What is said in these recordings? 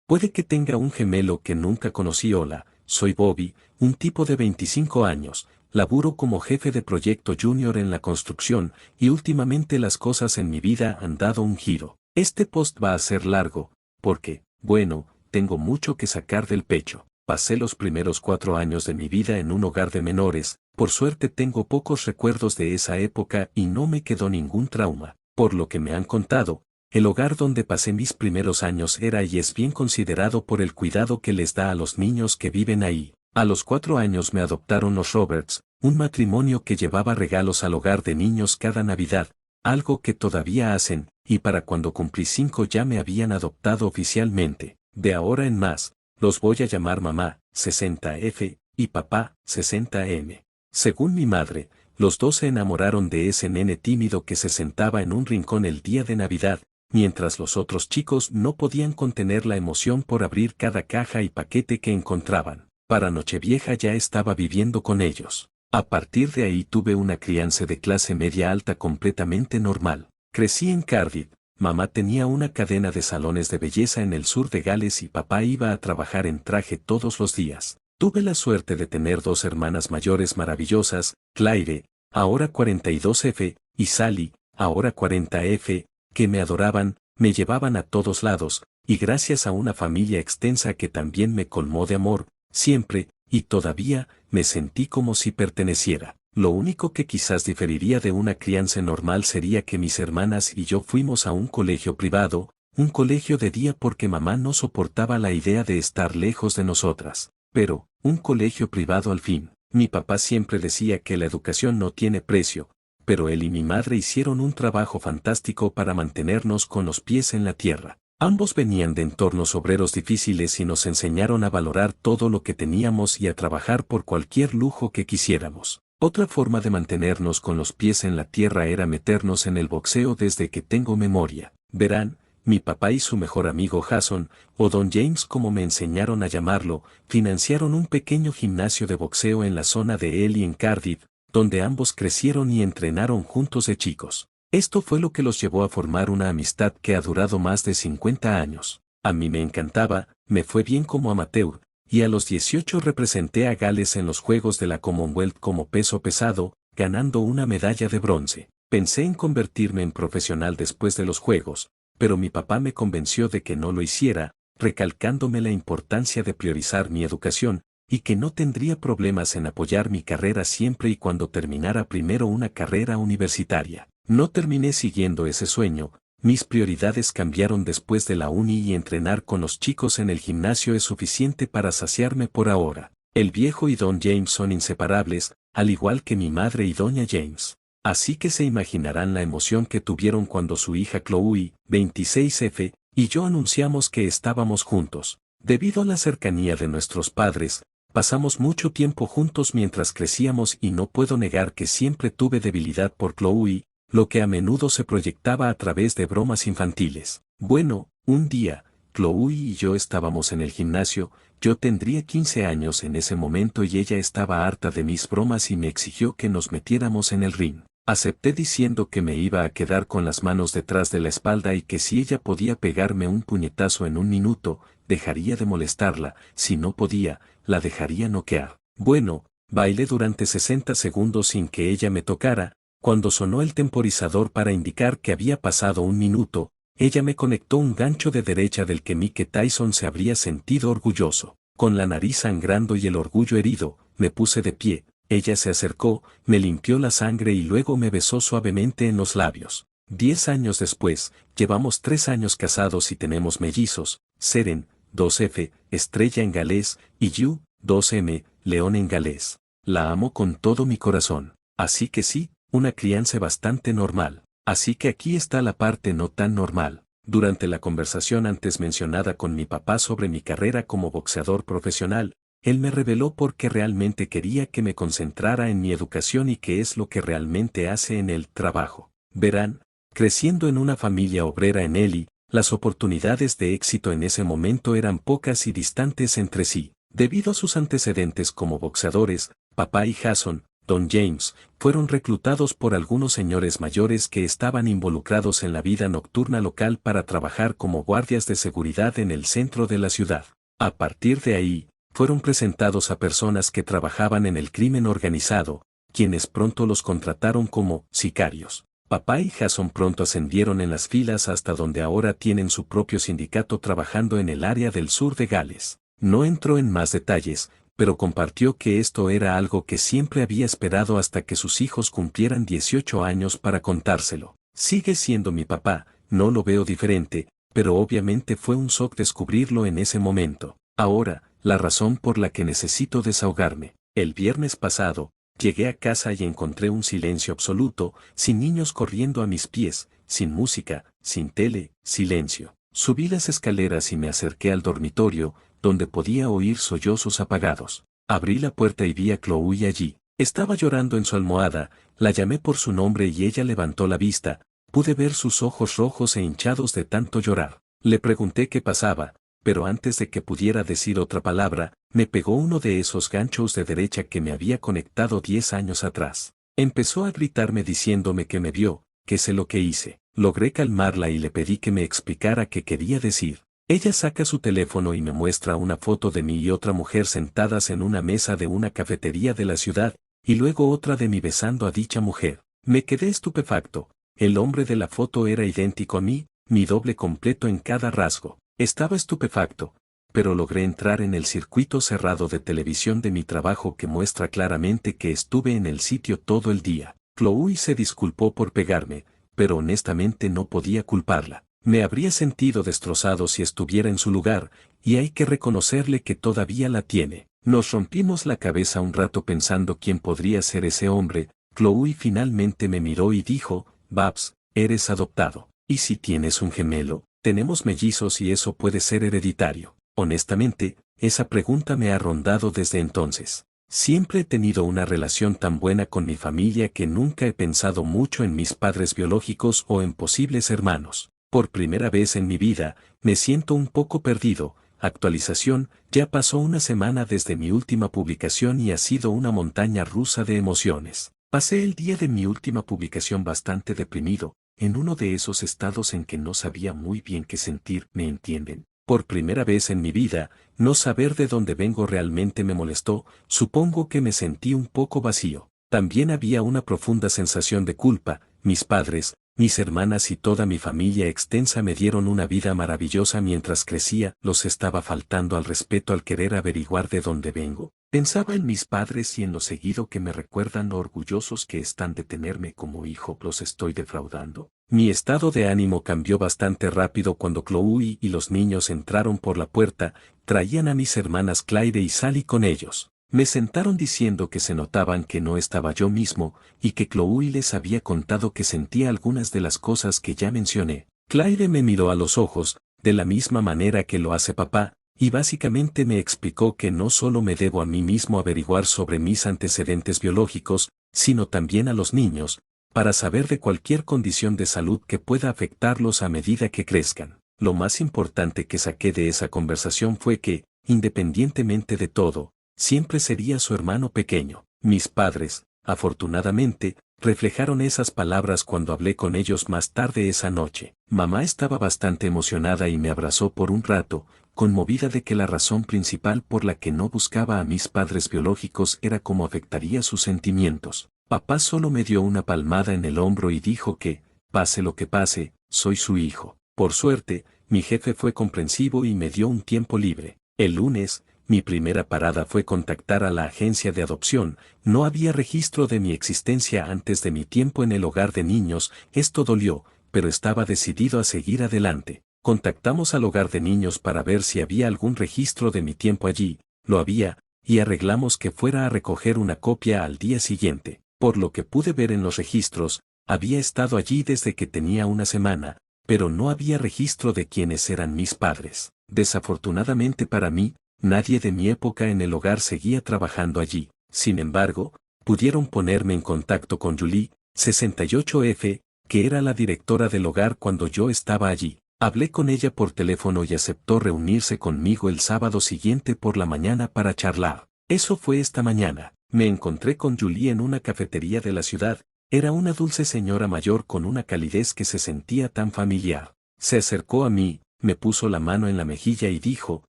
Puede que tenga un gemelo que nunca conocí. Hola, soy Bobby, un tipo de 25 años, laburo como jefe de proyecto junior en la construcción y últimamente las cosas en mi vida han dado un giro. Este post va a ser largo, porque, bueno, tengo mucho que sacar del pecho. Pasé los primeros 4 años de mi vida en un hogar de menores, por suerte tengo pocos recuerdos de esa época y no me quedó ningún trauma. Por lo que me han contado, el hogar donde pasé mis primeros años era y es bien considerado por el cuidado que les da a los niños que viven ahí. A los 4 años me adoptaron los Roberts, un matrimonio que llevaba regalos al hogar de niños cada Navidad, algo que todavía hacen, y para cuando cumplí 5 ya me habían adoptado oficialmente. De ahora en más, los voy a llamar mamá, 60F, y papá, 60M. Según mi madre, los dos se enamoraron de ese nene tímido que se sentaba en un rincón el día de Navidad, mientras los otros chicos no podían contener la emoción por abrir cada caja y paquete que encontraban. Para Nochevieja ya estaba viviendo con ellos. A partir de ahí tuve una crianza de clase media alta completamente normal. Crecí en Cardiff, mamá tenía una cadena de salones de belleza en el sur de Gales y papá iba a trabajar en traje todos los días. Tuve la suerte de tener 2 hermanas mayores maravillosas, Claire, ahora 42F, y Sally, ahora 40F, que me adoraban, me llevaban a todos lados, y gracias a una familia extensa que también me colmó de amor, siempre, y todavía, me sentí como si perteneciera. Lo único que quizás diferiría de una crianza normal sería que mis hermanas y yo fuimos a un colegio privado, un colegio de día porque mamá no soportaba la idea de estar lejos de nosotras. Pero, un colegio privado al fin. Mi papá siempre decía que la educación no tiene precio, pero él y mi madre hicieron un trabajo fantástico para mantenernos con los pies en la tierra. Ambos venían de entornos obreros difíciles y nos enseñaron a valorar todo lo que teníamos y a trabajar por cualquier lujo que quisiéramos. Otra forma de mantenernos con los pies en la tierra era meternos en el boxeo desde que tengo memoria. Verán, mi papá y su mejor amigo Jason, o Don James como me enseñaron a llamarlo, financiaron un pequeño gimnasio de boxeo en la zona de Ely en Cardiff, donde ambos crecieron y entrenaron juntos de chicos. Esto fue lo que los llevó a formar una amistad que ha durado más de 50 años. A mí me encantaba, me fue bien como amateur, y a los 18 representé a Gales en los Juegos de la Commonwealth como peso pesado, ganando una medalla de bronce. Pensé en convertirme en profesional después de los Juegos, pero mi papá me convenció de que no lo hiciera, recalcándome la importancia de priorizar mi educación, y que no tendría problemas en apoyar mi carrera siempre y cuando terminara primero una carrera universitaria. No terminé siguiendo ese sueño, mis prioridades cambiaron después de la uni y entrenar con los chicos en el gimnasio es suficiente para saciarme por ahora. El viejo y Don James son inseparables, al igual que mi madre y Doña James. Así que se imaginarán la emoción que tuvieron cuando su hija Chloe, 26F, y yo anunciamos que estábamos juntos. Debido a la cercanía de nuestros padres, pasamos mucho tiempo juntos mientras crecíamos y no puedo negar que siempre tuve debilidad por Chloe, lo que a menudo se proyectaba a través de bromas infantiles. Bueno, un día, Chloe y yo estábamos en el gimnasio, yo tendría 15 años en ese momento y ella estaba harta de mis bromas y me exigió que nos metiéramos en el ring. Acepté diciendo que me iba a quedar con las manos detrás de la espalda y que si ella podía pegarme un puñetazo en un minuto, dejaría de molestarla, si no podía, la dejaría noquear. Bueno, bailé durante 60 segundos sin que ella me tocara. Cuando sonó el temporizador para indicar que había pasado un minuto, ella me conectó un gancho de derecha del que Mike Tyson se habría sentido orgulloso. Con la nariz sangrando y el orgullo herido, me puse de pie, ella se acercó, me limpió la sangre y luego me besó suavemente en los labios. 10 años después, llevamos 3 años casados y tenemos mellizos, Seren, 2F, estrella en galés, y Yu, 2M, león en galés. La amo con todo mi corazón. Así que sí, una crianza bastante normal. Así que aquí está la parte no tan normal. Durante la conversación antes mencionada con mi papá sobre mi carrera como boxeador profesional, él me reveló por qué realmente quería que me concentrara en mi educación y qué es lo que realmente hace en el trabajo. Verán, creciendo en una familia obrera en Ely, las oportunidades de éxito en ese momento eran pocas y distantes entre sí. Debido a sus antecedentes como boxeadores, papá y Jason, Don James, fueron reclutados por algunos señores mayores que estaban involucrados en la vida nocturna local para trabajar como guardias de seguridad en el centro de la ciudad. A partir de ahí, fueron presentados a personas que trabajaban en el crimen organizado, quienes pronto los contrataron como sicarios. Papá y Jason pronto ascendieron en las filas hasta donde ahora tienen su propio sindicato trabajando en el área del sur de Gales. No entró en más detalles, pero compartió que esto era algo que siempre había esperado hasta que sus hijos cumplieran 18 años para contárselo. Sigue siendo mi papá, no lo veo diferente, pero obviamente fue un shock descubrirlo en ese momento. Ahora, la razón por la que necesito desahogarme. El viernes pasado, llegué a casa y encontré un silencio absoluto, sin niños corriendo a mis pies, sin música, sin tele, silencio. Subí las escaleras y me acerqué al dormitorio, donde podía oír sollozos apagados. Abrí la puerta y vi a Chloe allí. Estaba llorando en su almohada, la llamé por su nombre y ella levantó la vista. Pude ver sus ojos rojos e hinchados de tanto llorar. Le pregunté qué pasaba, pero antes de que pudiera decir otra palabra, me pegó uno de esos ganchos de derecha que me había conectado 10 años atrás. Empezó a gritarme diciéndome que me vio, que sé lo que hice. Logré calmarla y le pedí que me explicara qué quería decir. Ella saca su teléfono y me muestra una foto de mí y otra mujer sentadas en una mesa de una cafetería de la ciudad, y luego otra de mí besando a dicha mujer. Me quedé estupefacto. El hombre de la foto era idéntico a mí, mi doble completo en cada rasgo. Estaba estupefacto, pero logré entrar en el circuito cerrado de televisión de mi trabajo que muestra claramente que estuve en el sitio todo el día. Chloe se disculpó por pegarme, pero honestamente no podía culparla. Me habría sentido destrozado si estuviera en su lugar, y hay que reconocerle que todavía la tiene. Nos rompimos la cabeza un rato pensando quién podría ser ese hombre. Chloe finalmente me miró y dijo, Babs, eres adoptado. ¿Y si tienes un gemelo? Tenemos mellizos y eso puede ser hereditario. Honestamente, esa pregunta me ha rondado desde entonces. Siempre he tenido una relación tan buena con mi familia que nunca he pensado mucho en mis padres biológicos o en posibles hermanos. Por primera vez en mi vida, me siento un poco perdido. Actualización, ya pasó una semana desde mi última publicación y ha sido una montaña rusa de emociones. Pasé el día de mi última publicación bastante deprimido, en uno de esos estados en que no sabía muy bien qué sentir, ¿me entienden? Por primera vez en mi vida, no saber de dónde vengo realmente me molestó, supongo que me sentí un poco vacío. También había una profunda sensación de culpa. Mis padres, mis hermanas y toda mi familia extensa me dieron una vida maravillosa mientras crecía, los estaba faltando al respeto al querer averiguar de dónde vengo. Pensaba en mis padres y en lo seguido que me recuerdan lo orgullosos que están de tenerme como hijo, los estoy defraudando. Mi estado de ánimo cambió bastante rápido cuando Chloe y los niños entraron por la puerta, traían a mis hermanas Claire y Sally con ellos. Me sentaron diciendo que se notaban que no estaba yo mismo, y que Chloe les había contado que sentía algunas de las cosas que ya mencioné. Claire me miró a los ojos, de la misma manera que lo hace papá, y básicamente me explicó que no solo me debo a mí mismo averiguar sobre mis antecedentes biológicos, sino también a los niños, para saber de cualquier condición de salud que pueda afectarlos a medida que crezcan. Lo más importante que saqué de esa conversación fue que, independientemente de todo, siempre sería su hermano pequeño. Mis padres, afortunadamente, reflejaron esas palabras cuando hablé con ellos más tarde esa noche. Mamá estaba bastante emocionada y me abrazó por un rato, conmovida de que la razón principal por la que no buscaba a mis padres biológicos era cómo afectaría sus sentimientos. Papá solo me dio una palmada en el hombro y dijo que, pase lo que pase, soy su hijo. Por suerte, mi jefe fue comprensivo y me dio un tiempo libre. El lunes, mi primera parada fue contactar a la agencia de adopción. No había registro de mi existencia antes de mi tiempo en el hogar de niños. Esto dolió, pero estaba decidido a seguir adelante. Contactamos al hogar de niños para ver si había algún registro de mi tiempo allí. Lo había, y arreglamos que fuera a recoger una copia al día siguiente. Por lo que pude ver en los registros, había estado allí desde que tenía una semana, pero no había registro de quiénes eran mis padres. Desafortunadamente para mí, nadie de mi época en el hogar seguía trabajando allí. Sin embargo, pudieron ponerme en contacto con Julie, 68F, que era la directora del hogar cuando yo estaba allí. Hablé con ella por teléfono y aceptó reunirse conmigo el sábado siguiente por la mañana para charlar. Eso fue esta mañana. Me encontré con Julie en una cafetería de la ciudad. Era una dulce señora mayor con una calidez que se sentía tan familiar. Se acercó a mí, me puso la mano en la mejilla y dijo,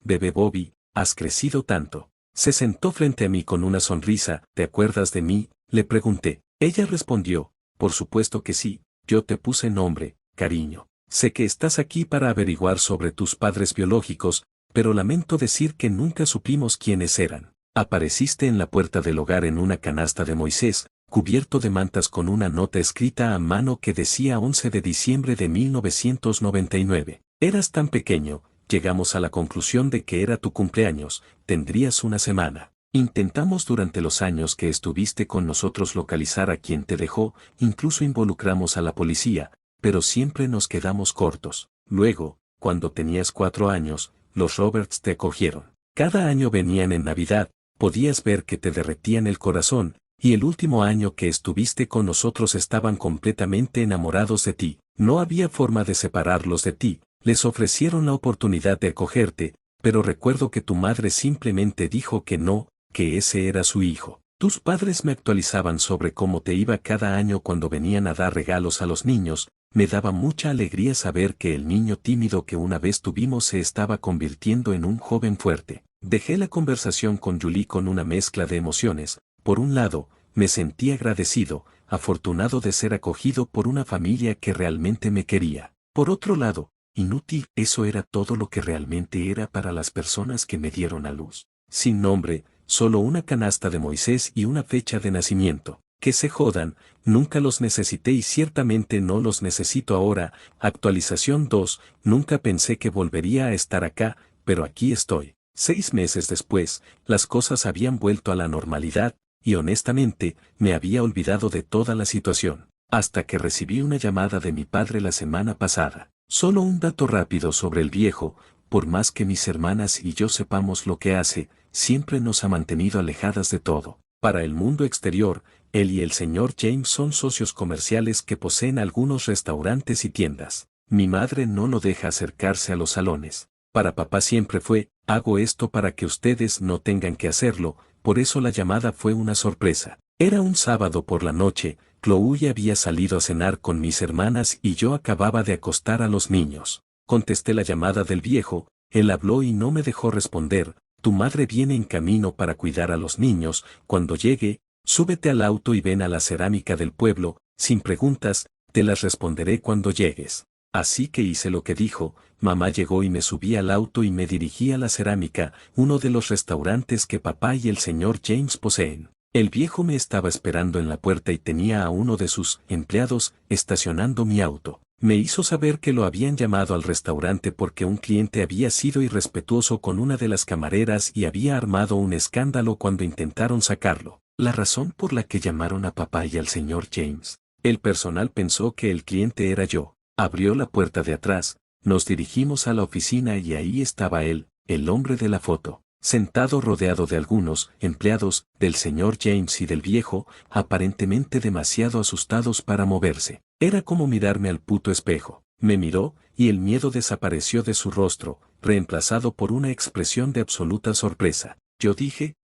«Bebé Bobby, has crecido tanto». Se sentó frente a mí con una sonrisa. «¿Te acuerdas de mí?», le pregunté. Ella respondió, «Por supuesto que sí, yo te puse nombre, cariño. Sé que estás aquí para averiguar sobre tus padres biológicos, pero lamento decir que nunca supimos quiénes eran. Apareciste en la puerta del hogar en una canasta de Moisés, cubierto de mantas con una nota escrita a mano que decía 11 de diciembre de 1999. Eras tan pequeño, llegamos a la conclusión de que era tu cumpleaños, tendrías una semana. Intentamos durante los años que estuviste con nosotros localizar a quien te dejó, incluso involucramos a la policía, pero siempre nos quedamos cortos. Luego, cuando tenías 4 años, los Roberts te acogieron. Cada año venían en Navidad, podías ver que te derretían el corazón, y el último año que estuviste con nosotros estaban completamente enamorados de ti. No había forma de separarlos de ti, les ofrecieron la oportunidad de acogerte, pero recuerdo que tu madre simplemente dijo que no, que ese era su hijo. Tus padres me actualizaban sobre cómo te iba cada año cuando venían a dar regalos a los niños. Me daba mucha alegría saber que el niño tímido que una vez tuvimos se estaba convirtiendo en un joven fuerte. Dejé la conversación con Julie con una mezcla de emociones. Por un lado, me sentí agradecido, afortunado de ser acogido por una familia que realmente me quería. Por otro lado, inútil, eso era todo lo que realmente era para las personas que me dieron a luz. Sin nombre, solo una canasta de Moisés y una fecha de nacimiento. Que se jodan, nunca los necesité y ciertamente no los necesito ahora. Actualización 2, nunca pensé que volvería a estar acá, pero aquí estoy. 6 meses después, las cosas habían vuelto a la normalidad, y honestamente, me había olvidado de toda la situación. Hasta que recibí una llamada de mi padre la semana pasada. Solo un dato rápido sobre el viejo, por más que mis hermanas y yo sepamos lo que hace, siempre nos ha mantenido alejadas de todo. Para el mundo exterior, él y el señor James son socios comerciales que poseen algunos restaurantes y tiendas. Mi madre no lo deja acercarse a los salones. Para papá siempre fue, hago esto para que ustedes no tengan que hacerlo, por eso la llamada fue una sorpresa. Era un sábado por la noche, Chloe había salido a cenar con mis hermanas y yo acababa de acostar a los niños. Contesté la llamada del viejo, él habló y no me dejó responder. Tu madre viene en camino para cuidar a los niños. Cuando llegue, súbete al auto y ven a la cerámica del pueblo, sin preguntas, te las responderé cuando llegues. Así que hice lo que dijo. Mamá llegó y me subí al auto y me dirigí a la cerámica, uno de los restaurantes que papá y el señor James poseen. El viejo me estaba esperando en la puerta y tenía a uno de sus empleados estacionando mi auto. Me hizo saber que lo habían llamado al restaurante porque un cliente había sido irrespetuoso con una de las camareras y había armado un escándalo cuando intentaron sacarlo. La razón por la que llamaron a papá y al señor James. El personal pensó que el cliente era yo. Abrió la puerta de atrás, nos dirigimos a la oficina y ahí estaba él, el hombre de la foto, sentado rodeado de algunos empleados del señor James y del viejo, aparentemente demasiado asustados para moverse. Era como mirarme al puto espejo. Me miró, y el miedo desapareció de su rostro, reemplazado por una expresión de absoluta sorpresa. Yo dije,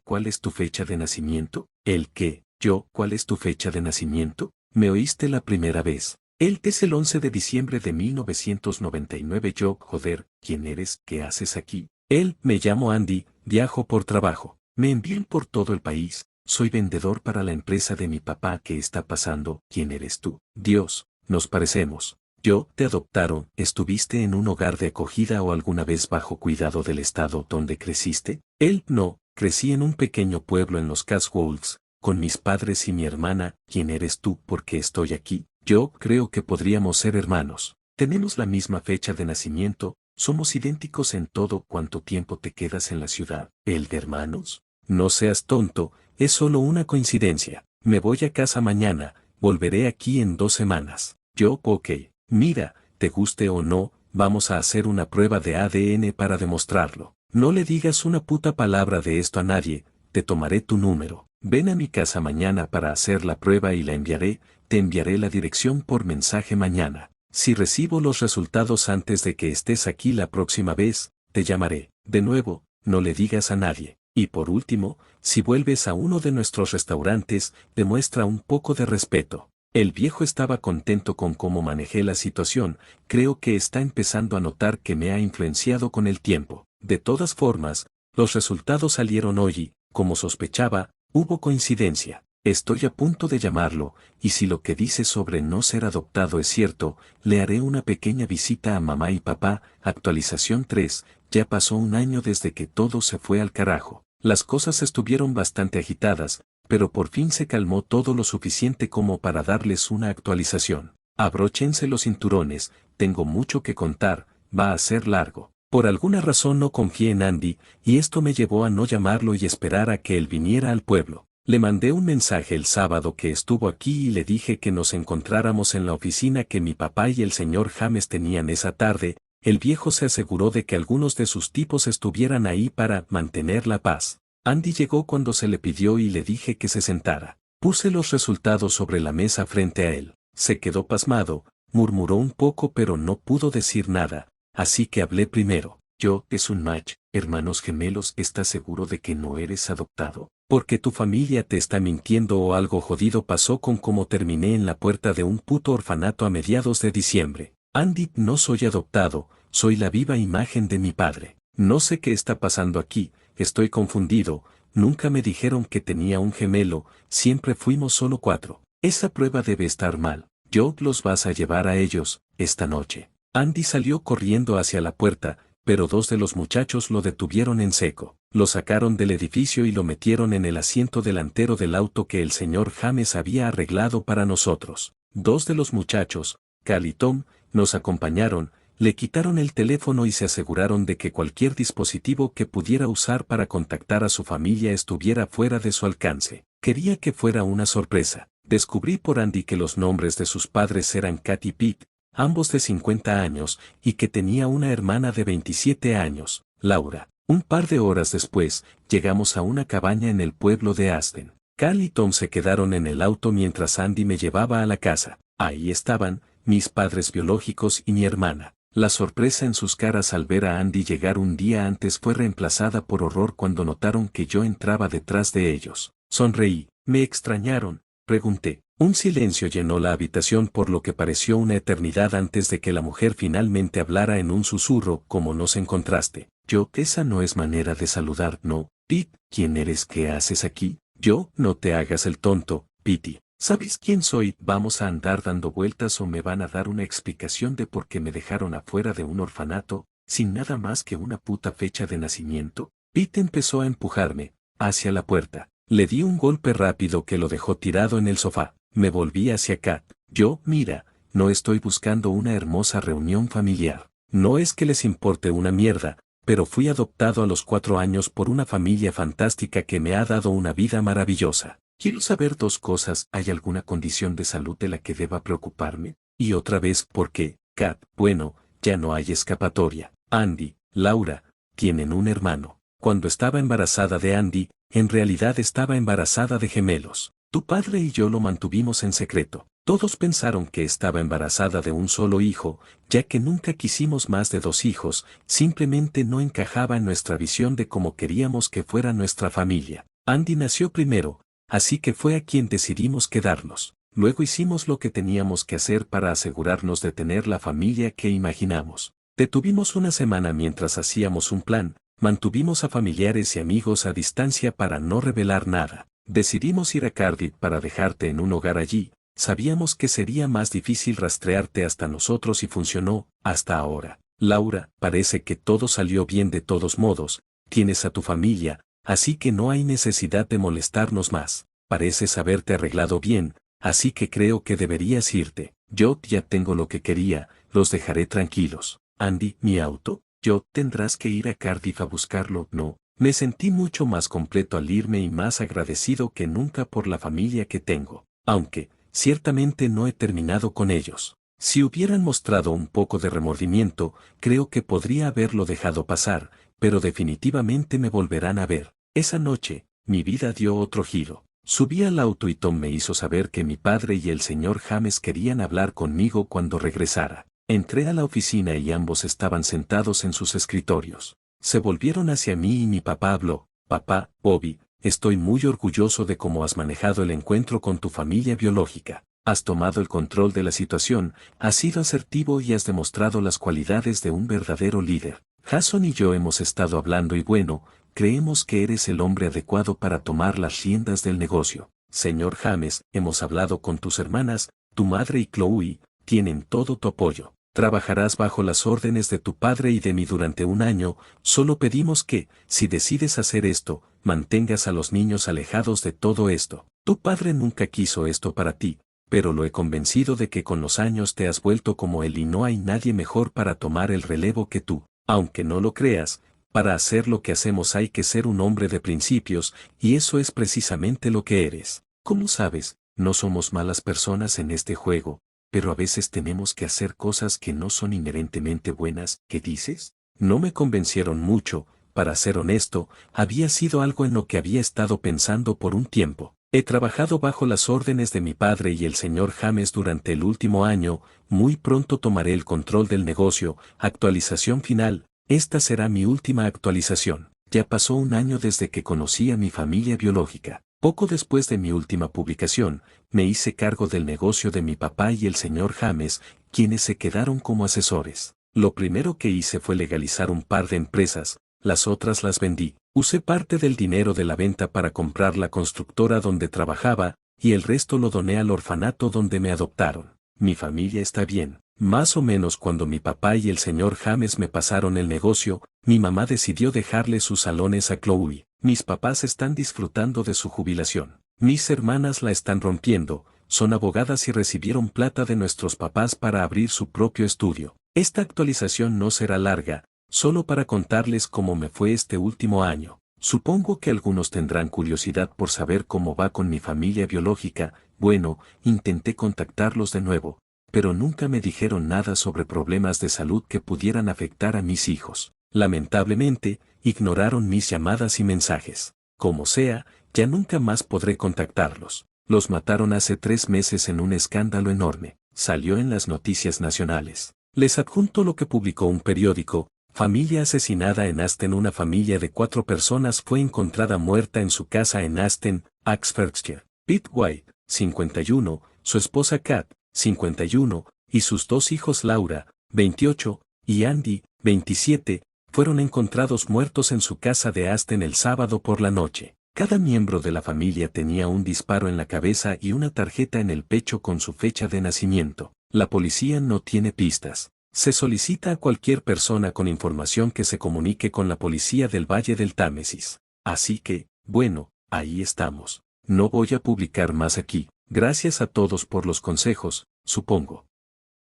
¿cuál es tu fecha de nacimiento? ¿El qué? ¿Cuál es tu fecha de nacimiento? ¿Me oíste la primera vez? Él es el 11 de diciembre de 1999. Yo, joder, ¿quién eres? ¿Qué haces aquí? Él, me llamo Andy, viajo por trabajo. Me envían por todo el país. Soy vendedor para la empresa de mi papá. ¿Qué está pasando? ¿Quién eres tú? Dios, nos parecemos. Te adoptaron. ¿Estuviste en un hogar de acogida o alguna vez bajo cuidado del estado donde creciste? Él, no, crecí en un pequeño pueblo en los Cotswolds, con mis padres y mi hermana. ¿Quién eres tú? ¿Por qué estoy aquí? Yo creo que podríamos ser hermanos. Tenemos la misma fecha de nacimiento, somos idénticos en todo. ¿Cuánto tiempo te quedas en la ciudad? ¿El de hermanos? No seas tonto, es solo una coincidencia. Me voy a casa mañana, volveré aquí en 2 semanas. Ok, mira, te guste o no, vamos a hacer una prueba de ADN para demostrarlo. No le digas una puta palabra de esto a nadie, te tomaré tu número. Ven a mi casa mañana para hacer la prueba y la enviaré. Te enviaré la dirección por mensaje mañana. Si recibo los resultados antes de que estés aquí la próxima vez, te llamaré. De nuevo, no le digas a nadie. Y por último, si vuelves a uno de nuestros restaurantes, demuestra un poco de respeto. El viejo estaba contento con cómo manejé la situación, creo que está empezando a notar que me ha influenciado con el tiempo. De todas formas, los resultados salieron hoy y, como sospechaba, hubo coincidencia. Estoy a punto de llamarlo, y si lo que dice sobre no ser adoptado es cierto, le haré una pequeña visita a mamá y papá. Actualización 3, ya pasó un año desde que todo se fue al carajo. Las cosas estuvieron bastante agitadas, pero por fin se calmó todo lo suficiente como para darles una actualización. Abróchense los cinturones, tengo mucho que contar, va a ser largo. Por alguna razón no confié en Andy, y esto me llevó a no llamarlo y esperar a que él viniera al pueblo. Le mandé un mensaje el sábado que estuvo aquí y le dije que nos encontráramos en la oficina que mi papá y el señor James tenían esa tarde. El viejo se aseguró de que algunos de sus tipos estuvieran ahí para mantener la paz. Andy llegó cuando se le pidió y le dije que se sentara. Puse los resultados sobre la mesa frente a él. Se quedó pasmado, murmuró un poco pero no pudo decir nada, así que hablé primero. Yo, es un match, hermanos gemelos, ¿estás seguro de que no eres adoptado? Porque tu familia te está mintiendo o algo jodido pasó con cómo terminé en la puerta de un puto orfanato a mediados de diciembre. Andy, no soy adoptado, soy la viva imagen de mi padre. No sé qué está pasando aquí, estoy confundido, nunca me dijeron que tenía un gemelo, siempre fuimos solo 4. Esa prueba debe estar mal. Yo los vas a llevar a ellos, esta noche. Andy salió corriendo hacia la puerta, pero 2 de los muchachos lo detuvieron en seco. Lo sacaron del edificio y lo metieron en el asiento delantero del auto que el señor James había arreglado para nosotros. 2 de los muchachos, Cal y Tom, nos acompañaron, le quitaron el teléfono y se aseguraron de que cualquier dispositivo que pudiera usar para contactar a su familia estuviera fuera de su alcance. Quería que fuera una sorpresa. Descubrí por Andy que los nombres de sus padres eran Kat y Pete, ambos de 50 años, y que tenía una hermana de 27 años, Laura. Un par de horas después, llegamos a una cabaña en el pueblo de Aston. Cal y Tom se quedaron en el auto mientras Andy me llevaba a la casa. Ahí estaban, mis padres biológicos y mi hermana. La sorpresa en sus caras al ver a Andy llegar un día antes fue reemplazada por horror cuando notaron que yo entraba detrás de ellos. Sonreí. ¿Me extrañaron?, pregunté. Un silencio llenó la habitación por lo que pareció una eternidad antes de que la mujer finalmente hablara en un susurro. ¿Cómo nos encontraste? Yo, esa no es manera de saludar, ¿no? Pete, ¿quién eres? ¿Qué haces aquí? Yo, no te hagas el tonto, Pete. ¿Sabes quién soy? ¿Vamos a andar dando vueltas o me van a dar una explicación de por qué me dejaron afuera de un orfanato, sin nada más que una puta fecha de nacimiento? Pete empezó a empujarme hacia la puerta. Le di un golpe rápido que lo dejó tirado en el sofá. Me volví hacia Kat. Yo, mira, no estoy buscando una hermosa reunión familiar. No es que les importe una mierda, pero fui adoptado a los 4 años por una familia fantástica que me ha dado una vida maravillosa. Quiero saber 2 cosas. ¿Hay alguna condición de salud de la que deba preocuparme? Y otra vez, ¿por qué? Kat, bueno, ya no hay escapatoria. Andy, Laura, tienen un hermano. Cuando estaba embarazada de Andy, en realidad estaba embarazada de gemelos. Tu padre y yo lo mantuvimos en secreto. Todos pensaron que estaba embarazada de un solo hijo, ya que nunca quisimos más de 2 hijos, simplemente no encajaba en nuestra visión de cómo queríamos que fuera nuestra familia. Andy nació primero, así que fue a quien decidimos quedarnos. Luego hicimos lo que teníamos que hacer para asegurarnos de tener la familia que imaginamos. Detuvimos una semana mientras hacíamos un plan, mantuvimos a familiares y amigos a distancia para no revelar nada. Decidimos ir a Cardiff para dejarte en un hogar allí. Sabíamos que sería más difícil rastrearte hasta nosotros y funcionó, hasta ahora. Laura, parece que todo salió bien de todos modos, tienes a tu familia, así que no hay necesidad de molestarnos más. Pareces haberte arreglado bien, así que creo que deberías irte. Yo ya tengo lo que quería, los dejaré tranquilos. Andy, ¿mi auto? Yo, tendrás que ir a Cardiff a buscarlo, ¿no? Me sentí mucho más completo al irme y más agradecido que nunca por la familia que tengo. Aunque, ciertamente no he terminado con ellos. Si hubieran mostrado un poco de remordimiento, creo que podría haberlo dejado pasar, pero definitivamente me volverán a ver. Esa noche, mi vida dio otro giro. Subí al auto y Tom me hizo saber que mi padre y el señor James querían hablar conmigo cuando regresara. Entré a la oficina y ambos estaban sentados en sus escritorios. Se volvieron hacia mí y mi papá habló. Papá, Bobby, estoy muy orgulloso de cómo has manejado el encuentro con tu familia biológica. Has tomado el control de la situación, has sido asertivo y has demostrado las cualidades de un verdadero líder. Jason y yo hemos estado hablando y bueno, creemos que eres el hombre adecuado para tomar las riendas del negocio. Señor James, hemos hablado con tus hermanas, tu madre y Chloe, tienen todo tu apoyo. Trabajarás bajo las órdenes de tu padre y de mí durante un año, solo pedimos que, si decides hacer esto, mantengas a los niños alejados de todo esto. Tu padre nunca quiso esto para ti, pero lo he convencido de que con los años te has vuelto como él y no hay nadie mejor para tomar el relevo que tú. Aunque no lo creas, para hacer lo que hacemos hay que ser un hombre de principios, y eso es precisamente lo que eres. Como sabes, no somos malas personas en este juego, pero a veces tenemos que hacer cosas que no son inherentemente buenas. ¿Qué dices? No me convencieron mucho, para ser honesto, había sido algo en lo que había estado pensando por un tiempo. He trabajado bajo las órdenes de mi padre y el señor James durante el último año, muy pronto tomaré el control del negocio. Actualización final, esta será mi última actualización. Ya pasó un año desde que conocí a mi familia biológica. Poco después de mi última publicación, me hice cargo del negocio de mi papá y el señor James, quienes se quedaron como asesores. Lo primero que hice fue legalizar un par de empresas, las otras las vendí. Usé parte del dinero de la venta para comprar la constructora donde trabajaba, y el resto lo doné al orfanato donde me adoptaron. Mi familia está bien. Más o menos cuando mi papá y el señor James me pasaron el negocio, mi mamá decidió dejarle sus salones a Chloe. Mis papás están disfrutando de su jubilación. Mis hermanas la están rompiendo, son abogadas y recibieron plata de nuestros papás para abrir su propio estudio. Esta actualización no será larga, solo para contarles cómo me fue este último año. Supongo que algunos tendrán curiosidad por saber cómo va con mi familia biológica. Bueno, intenté contactarlos de nuevo, pero nunca me dijeron nada sobre problemas de salud que pudieran afectar a mis hijos. Lamentablemente, ignoraron mis llamadas y mensajes. Como sea, ya nunca más podré contactarlos. Los mataron hace 3 meses en un escándalo enorme. Salió en las noticias nacionales. Les adjunto lo que publicó un periódico. Familia asesinada en Aston. Una familia de 4 personas fue encontrada muerta en su casa en Aston, Oxfordshire. Pete White, 51, su esposa Kat, 51, y sus 2 hijos Laura, 28, y Andy, 27, fueron encontrados muertos en su casa de Aston el sábado por la noche. Cada miembro de la familia tenía un disparo en la cabeza y una tarjeta en el pecho con su fecha de nacimiento. La policía no tiene pistas. Se solicita a cualquier persona con información que se comunique con la policía del Valle del Támesis. Así que, bueno, ahí estamos. No voy a publicar más aquí. Gracias a todos por los consejos, supongo.